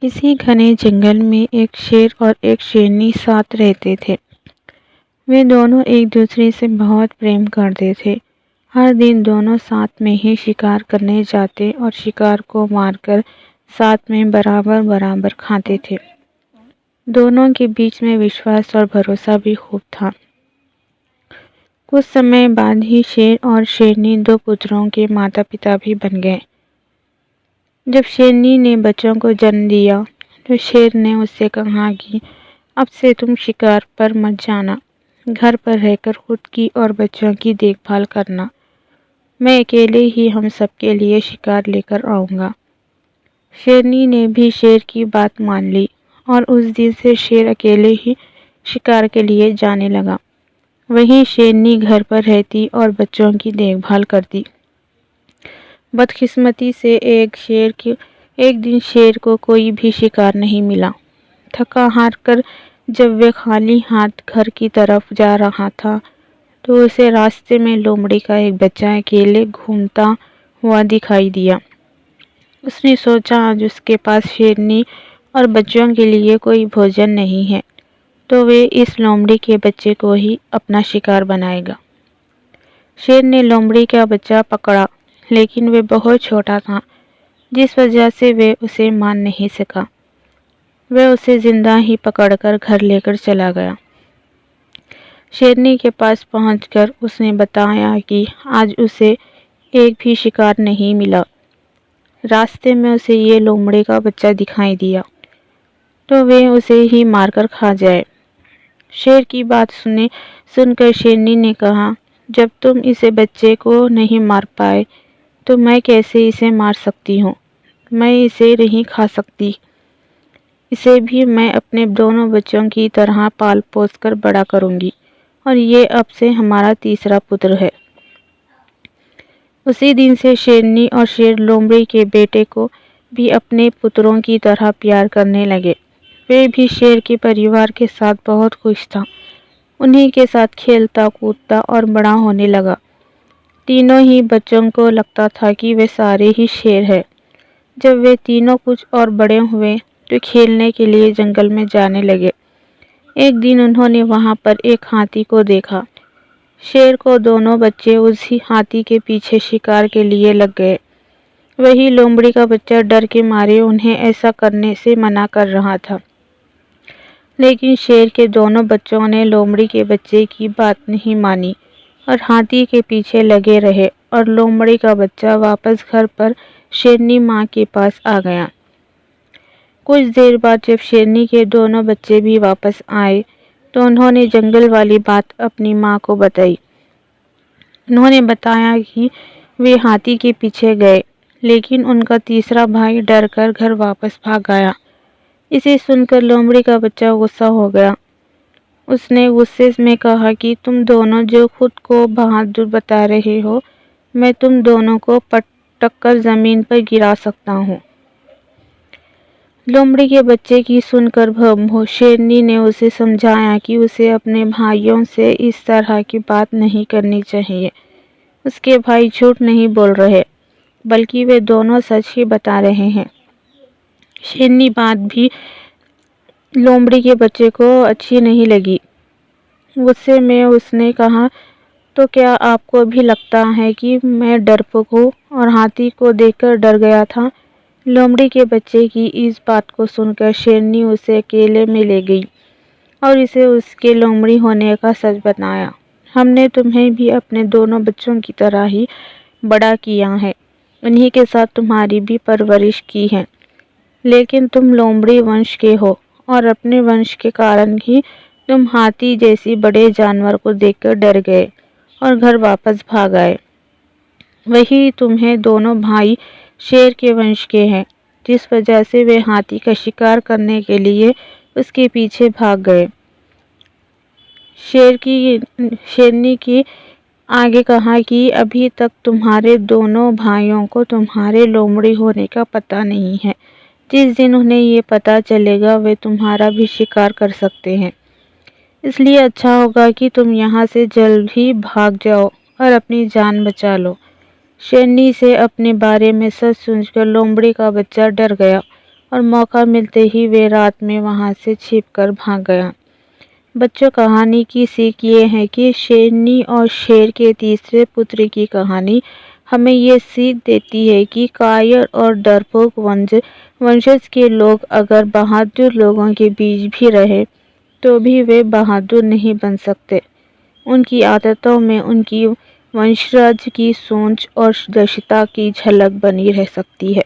इसी घने जंगल में एक शेर और एक शेरनी साथ रहते थे। वे दोनों एक दूसरे से बहुत प्रेम करते थे। हर दिन दोनों साथ में ही शिकार करने जाते और शिकार को मारकर साथ में बराबर बराबर खाते थे। दोनों के बीच में विश्वास और भरोसा भी खूब था। कुछ समय बाद ही शेर और शेरनी दो पुत्रों के माता पिता भी बन गए। जब शेरनी ने बच्चों को जन्म दिया तो शेर ने उससे कहा कि अब से तुम शिकार पर मत जाना, घर पर रहकर खुद की और बच्चों की देखभाल करना। मैं अकेले ही हम सबके लिए शिकार लेकर आऊँगा। शेरनी ने भी शेर की बात मान ली और उस दिन से शेर अकेले ही शिकार के लिए जाने लगा। वहीं शेरनी घर पर रहती और बच्चों की देखभाल करती। बदकिस्मती से एक दिन शेर को कोई भी शिकार नहीं मिला। थका हार कर जब वे खाली हाथ घर की तरफ जा रहा था तो उसे रास्ते में लोमड़ी का एक बच्चा अकेले घूमता हुआ दिखाई दिया। उसने सोचा आज उसके पास शेरनी और बच्चों के लिए कोई भोजन नहीं है तो वे इस लोमड़ी के बच्चे को ही अपना शिकार बनाएगा। शेर ने लोमड़ी का बच्चा पकड़ा लेकिन वे बहुत छोटा था जिस वजह से वे उसे मार नहीं सका। वह उसे जिंदा ही पकड़कर घर लेकर चला गया। शेरनी के पास पहुंचकर उसने बताया कि आज उसे एक भी शिकार नहीं मिला। रास्ते में उसे ये लोमड़ी का बच्चा दिखाई दिया तो वे उसे ही मारकर खा जाए। शेर की बात सुनकर शेरनी ने कहा, जब तुम इसे बच्चे को नहीं मार पाए तो मैं कैसे इसे मार सकती हूँ। मैं इसे नहीं खा सकती। इसे भी मैं अपने दोनों बच्चों की तरह पाल पोस कर बड़ा करूँगी और ये अब से हमारा तीसरा पुत्र है। उसी दिन से शेरनी और शेर लोमड़ी के बेटे को भी अपने पुत्रों की तरह प्यार करने लगे। वे भी शेर के परिवार के साथ बहुत खुश था। उन्हीं के साथ खेलता कूदता और बड़ा होने लगा। तीनों ही बच्चों को लगता था कि वे सारे ही शेर हैं। जब वे तीनों कुछ और बड़े हुए तो खेलने के लिए जंगल में जाने लगे। एक दिन उन्होंने वहां पर एक हाथी को देखा। शेर को दोनों बच्चे उसी हाथी के पीछे शिकार के लिए लग गए। वही लोमड़ी का बच्चा डर के मारे उन्हें ऐसा करने से मना कर रहा था, लेकिन शेर के दोनों बच्चों ने लोमड़ी के बच्चे की बात नहीं मानी और हाथी के पीछे लगे रहे और लोमड़ी का बच्चा वापस घर पर शेरनी माँ के पास आ गया। कुछ देर बाद जब शेरनी के दोनों बच्चे भी वापस आए तो उन्होंने जंगल वाली बात अपनी माँ को बताई। उन्होंने बताया कि वे हाथी के पीछे गए लेकिन उनका तीसरा भाई डर कर घर वापस भाग गया। इसे सुनकर लोमड़ी का बच्चा गुस्सा हो गया। उसने गुस्से में कहा कि तुम दोनों जो खुद को बहादुर बता रहे हो, मैं तुम दोनों को पटक कर जमीन पर गिरा सकता हूँ। लोमड़ी के बच्चे की सुनकर शेरनी ने उसे समझाया कि उसे अपने भाइयों से इस तरह की बात नहीं करनी चाहिए। उसके भाई झूठ नहीं बोल रहे, बल्कि वे दोनों सच ही बता रहे हैं। शेरनी बात भी लोमड़ी के बच्चे को अच्छी नहीं लगी। गुस्से में उसने कहा, तो क्या आपको भी लगता है कि मैं डरपोक हूँ और हाथी को देखकर डर गया था। लोमड़ी के बच्चे की इस बात को सुनकर शेरनी उसे अकेले में ले गई और इसे उसके लोमड़ी होने का सच बताया। हमने तुम्हें भी अपने दोनों बच्चों की तरह ही बड़ा किया है, उन्हीं के साथ तुम्हारी भी परवरिश की है, लेकिन तुम लोमड़ी वंश के हो और अपने वंश के कारण ही तुम हाथी जैसी बड़े जानवर को देखकर डर गए और घर वापस भाग आए। वही तुम्हें दोनों भाई शेर के वंश के हैं, जिस वजह से वे हाथी का शिकार करने के लिए उसके पीछे भाग गए। शेरनी की आगे कहा कि अभी तक तुम्हारे दोनों भाइयों को तुम्हारे लोमड़ी होने का पता नहीं है। जिस दिन उन्हें ये पता चलेगा वे तुम्हारा भी शिकार कर सकते हैं। इसलिए अच्छा होगा कि तुम यहाँ से जल्द ही भाग जाओ और अपनी जान बचा लो। शेरनी से अपने बारे में सच सुनकर लोमड़ी का बच्चा डर गया और मौका मिलते ही वे रात में वहां से छिपकर भाग गया। बच्चों, कहानी की सीख ये है कि शेरनी और शेर के तीसरे पुत्र की कहानी हमें ये सीख देती है कि कायर और डरपोक वंशज के लोग अगर बहादुर लोगों के बीच भी रहे तो भी वे बहादुर नहीं बन सकते। उनकी आदतों में उनकी वंशज की सोच और दृढ़ता की झलक बनी रह सकती है।